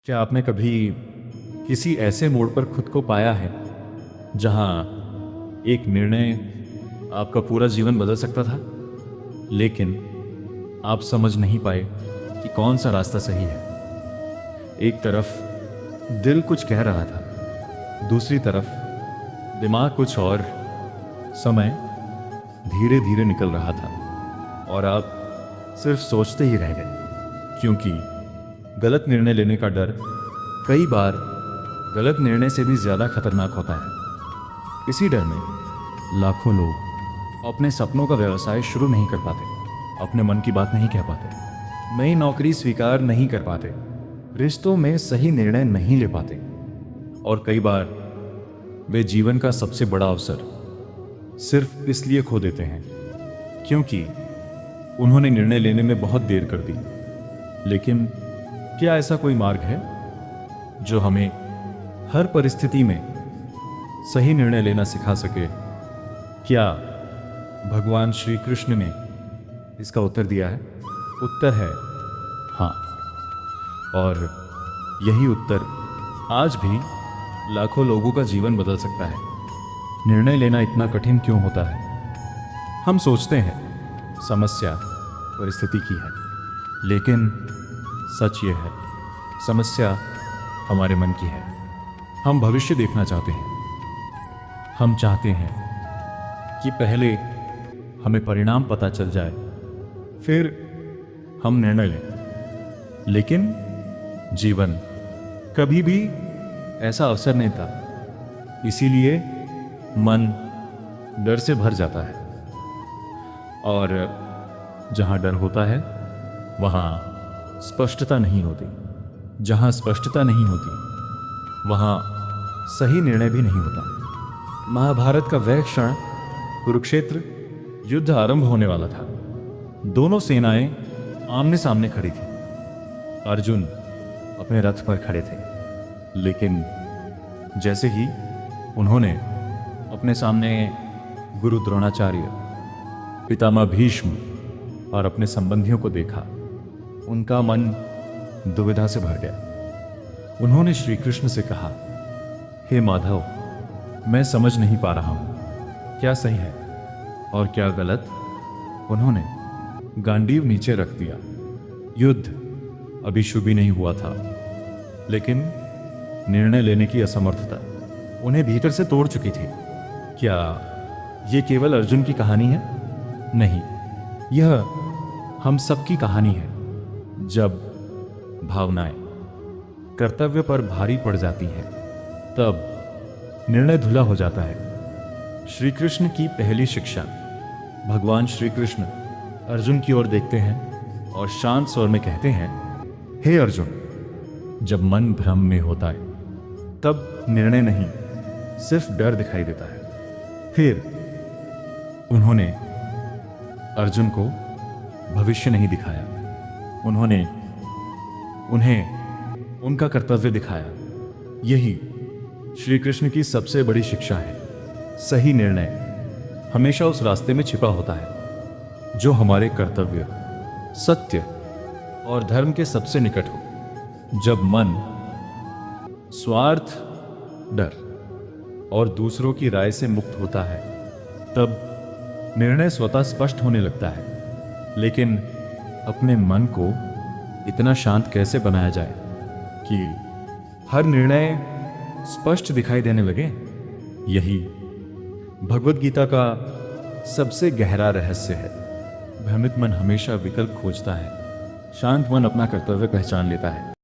क्या आपने कभी किसी ऐसे मोड़ पर खुद को पाया है जहां एक निर्णय आपका पूरा जीवन बदल सकता था, लेकिन आप समझ नहीं पाए कि कौन सा रास्ता सही है? एक तरफ दिल कुछ कह रहा था, दूसरी तरफ दिमाग कुछ और। समय धीरे धीरे निकल रहा था और आप सिर्फ सोचते ही रह गए, क्योंकि गलत निर्णय लेने का डर कई बार गलत निर्णय से भी ज्यादा खतरनाक होता है। इसी डर में लाखों लोग अपने सपनों का व्यवसाय शुरू नहीं कर पाते, अपने मन की बात नहीं कह पाते, नई नौकरी स्वीकार नहीं कर पाते, रिश्तों में सही निर्णय नहीं ले पाते, और कई बार वे जीवन का सबसे बड़ा अवसर सिर्फ इसलिए खो देते हैं क्योंकि उन्होंने निर्णय लेने में बहुत देर कर दी। लेकिन क्या ऐसा कोई मार्ग है जो हमें हर परिस्थिति में सही निर्णय लेना सिखा सके? क्या भगवान श्री कृष्ण ने इसका उत्तर दिया है? उत्तर है हाँ, और यही उत्तर आज भी लाखों लोगों का जीवन बदल सकता है। निर्णय लेना इतना कठिन क्यों होता है? हम सोचते हैं समस्या परिस्थिति की है, लेकिन सच ये है, समस्या हमारे मन की है। हम भविष्य देखना चाहते हैं, हम चाहते हैं कि पहले हमें परिणाम पता चल जाए, फिर हम निर्णय लें। लेकिन जीवन कभी भी ऐसा अवसर नहीं था, इसीलिए मन डर से भर जाता है, और जहां डर होता है वहां स्पष्टता नहीं होती, जहां स्पष्टता नहीं होती वहां सही निर्णय भी नहीं होता। महाभारत का वह क्षण, कुरुक्षेत्र युद्ध आरंभ होने वाला था। दोनों सेनाएं आमने सामने खड़ी थी। अर्जुन अपने रथ पर खड़े थे, लेकिन जैसे ही उन्होंने अपने सामने गुरु द्रोणाचार्य, पितामह भीष्म और अपने संबंधियों को देखा, उनका मन दुविधा से भर गया। उन्होंने श्री कृष्ण से कहा, हे माधव, मैं समझ नहीं पा रहा हूं क्या सही है और क्या गलत। उन्होंने गांडीव नीचे रख दिया। युद्ध अभी शुरू भी नहीं हुआ था, लेकिन निर्णय लेने की असमर्थता उन्हें भीतर से तोड़ चुकी थी। क्या यह केवल अर्जुन की कहानी है? नहीं, यह हम सबकी कहानी है। जब भावनाएं कर्तव्य पर भारी पड़ जाती हैं, तब निर्णय धुला हो जाता है। श्री कृष्ण की पहली शिक्षा। भगवान श्री कृष्ण अर्जुन की ओर देखते हैं और शांत स्वर में कहते हैं, हे अर्जुन, जब मन भ्रम में होता है तब निर्णय नहीं, सिर्फ डर दिखाई देता है। फिर उन्होंने अर्जुन को भविष्य नहीं दिखाया, उन्होंने उन्हें उनका कर्तव्य दिखाया। यही श्री कृष्ण की सबसे बड़ी शिक्षा है। सही निर्णय हमेशा उस रास्ते में छिपा होता है जो हमारे कर्तव्य, सत्य और धर्म के सबसे निकट हो। जब मन स्वार्थ, डर और दूसरों की राय से मुक्त होता है, तब निर्णय स्वतः स्पष्ट होने लगता है। लेकिन अपने मन को इतना शांत कैसे बनाया जाए कि हर निर्णय स्पष्ट दिखाई देने लगे? यही भगवद गीता का सबसे गहरा रहस्य है। भ्रमित मन हमेशा विकल्प खोजता है, शांत मन अपना कर्तव्य पहचान लेता है।